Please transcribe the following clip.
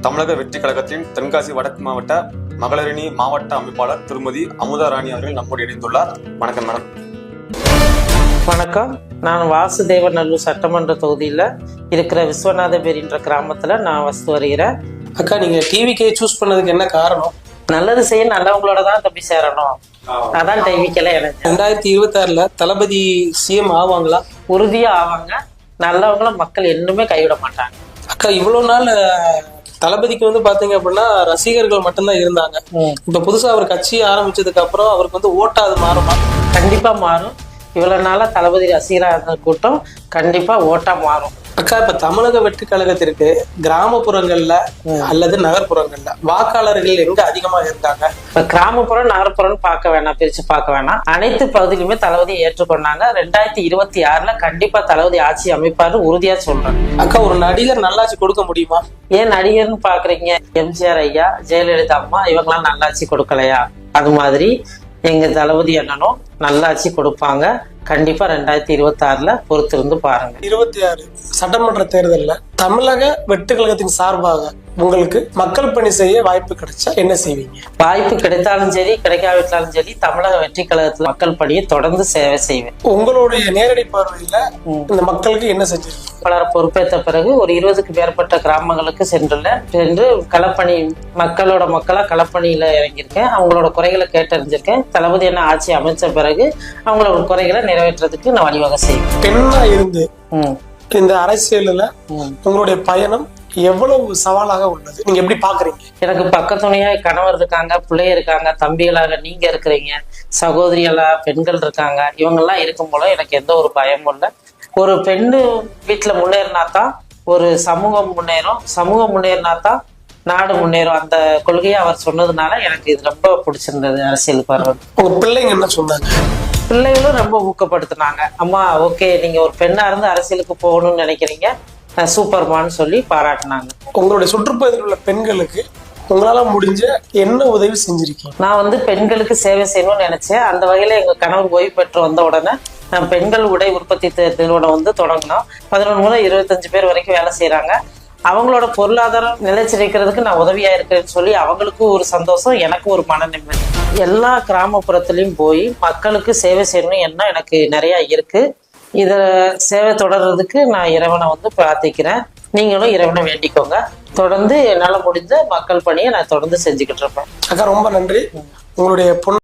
தமிழக வெற்றி கழகத்தின் தென்காசி வடக்கு மாவட்ட மகளிரணி மாவட்ட அமைப்பாளர் திருமதி அமுதா ராணி அவர்கள் நம்மோடு இணைந்துள்ளார். வணக்கம் மேடம். வணக்கம். நான் வாசுதேவநல்லூர் சட்டமன்ற தொகுதியில் இருக்கிற விஸ்வநாதபேரின்ற கிராமத்தில் நான் வசித்து வருகிறேன். அக்கா, நீங்க டிவிக்கே சூஸ் பண்ணதுக்கு என்ன காரணம்? நல்லது செய்ய நல்லவங்களோட தான் தம்பி சேரணும், அதான் டிவிக்கெல்லாம் எனக்கு. 2026 தளபதி சிஎம் ஆவாங்களா? உறுதியா ஆவாங்க. நல்லவங்களும் மக்கள் என்னுமே கைவிட மாட்டாங்க. அக்கா, இவ்வளவு நாள் தளபதிக்கு பாத்தீங்க அப்படின்னா ரசிகர்கள் மட்டும்தான் இருந்தாங்க. இப்ப புதுசா அவர் கட்சி ஆரம்பிச்சதுக்கு அப்புறம் அவருக்கு ஓட்டா அது மாறுமா? கண்டிப்பா மாறும். இவ்வளவு நாளா தளபதி ரசிகராக இருந்த கூட்டம் கண்டிப்பா ஓட்டா மாறும். அக்கா, இப்ப தமிழக வெற்றி கழகத்திற்கு கிராமப்புறங்கள்ல அல்லது நகர்ப்புறங்கள்ல வாக்காளர்கள் எங்க அதிகமா இருக்காங்க? இப்ப கிராமப்புறம் நகர்ப்புறம்னு பார்க்க வேணாம், பிரிச்சு பார்க்க வேணாம். அனைத்து பகுதியிலுமே தளபதியை ஏற்றுக்கொண்டாங்க. 2026 கண்டிப்பா தளபதி ஆட்சி அமைப்பாரு, உறுதியா சொல்றேன். அக்கா, ஒரு நடிகர் நல்லாட்சி கொடுக்க முடியுமா? ஏன் நடிகர்னு பாக்குறீங்க? எம்ஜிஆர் ஐயா, ஜெயலலிதா அம்மா இவங்கெல்லாம் நல்லாட்சி கொடுக்கலையா? அது மாதிரி எங்க தளபதி அண்ணனும் நல்லாட்சி கொடுப்பாங்க. கண்டிப்பா 2026 பொறுத்திருந்து பாருங்க. 26 சட்டமன்ற தேர்தலில் தமிழக வெற்றி கழகத்தின் சார்பாக உங்களுக்கு மக்கள் பணி செய்ய வாய்ப்பு கிடைச்சா என்ன செய்வீங்க? வாய்ப்பு கிடைத்தாலும் சரி, கிடைக்காவிட்டாலும் சரி, தமிழக வெற்றி கழகத்துல மக்கள் பணியை தொடர்ந்து சேவை செய்வேன். உங்களுடைய நேரடி பார்வையில இந்த மக்களுக்கு என்ன செஞ்சிருக்கீங்க? பலர் பொறுப்பேற்ற பிறகு ஒரு 20க்கு மேற்பட்ட கிராமங்களுக்கு சென்று களப்பணி மக்களா களப்பணியில இறங்கியிருக்கேன். அவங்களோட குறைகளை கேட்டறிஞ்சிருக்கேன். தளபதி என்ன ஆட்சி அமைச்ச பிறகு அவங்களோட குறைகளை நிறைவேற்றதுக்கு நான் வழிவகை செய்வேன். பெண்ணா இருந்து இந்த அரசியல்ல உங்களுடைய பயணம் எவ்வளவு சவாலாக உள்ளது, நீங்க எப்படி பாக்குறீங்க? எனக்கு பக்கத்துணையா கணவர் இருக்காங்க, பிள்ளைய இருக்காங்க, தம்பிகளாக நீங்க இருக்கிறீங்க, சகோதரிகளா பெண்கள் இருக்காங்க. இவங்கெல்லாம் இருக்கும் போல எனக்கு எந்த ஒரு பயமும் இல்லை. ஒரு பெண்ணு வீட்டுல முன்னேறினாதான் ஒரு சமூகம் முன்னேறும், சமூகம் முன்னேறினாதான் நாடு முன்னேறும். அந்த கொள்கையை அவர் சொன்னதுனால எனக்கு இது ரொம்ப பிடிச்சிருந்தது. அரசியலுக்கு வர்றது. உங்க பிள்ளைங்க என்ன சொன்னாங்க? பிள்ளைகளும் ரொம்ப ஊக்கப்படுத்தினாங்க. அம்மா ஓகே, நீங்க ஒரு பெண்ணா இருந்து அரசியலுக்கு போகணும்னு நினைக்கிறீங்க, சூப்பர்மான்னு சொல்லி பாராட்டினாங்க. உங்களுடைய சுற்றுப்பகுதியில் உள்ள பெண்களுக்கு உங்களால முடிஞ்ச என்ன உதவி செஞ்சிருக்கீங்க? நான் பெண்களுக்கு சேவை செய்யணும்னு நினைச்சேன். அந்த வகையில எங்க கணவர் ஓய்வு பெற்று வந்த உடனே நான் பெண்கள் உடை உற்பத்தி நிறுவனம் தொடங்கினோம். 11 முதல் 25 பேர் வரைக்கும் வேலை செய்யறாங்க. அவங்களோட பொருளாதாரம் நிலைச்சிருக்கிறதுக்கு நான் உதவியா இருக்கேன்னு சொல்லி அவங்களுக்கும் ஒரு சந்தோஷம், எனக்கு ஒரு மன நிம்மதி. எல்லா கிராமப்புறத்துலயும் போய் மக்களுக்கு சேவை செய்யணும் என்ன எனக்கு நிறைய இருக்கு. இத சேவை தொடர்றதுக்கு நான் இறைவனை பிரார்த்திக்கிறேன். நீங்களும் இறைவனை வேண்டிக்கோங்க. தொடர்ந்து என்னால முடிஞ்ச மக்கள் பணியை நான் தொடர்ந்து செஞ்சுக்கிட்டு இருப்பேன். அக்கா, ரொம்ப நன்றி. உங்களுடைய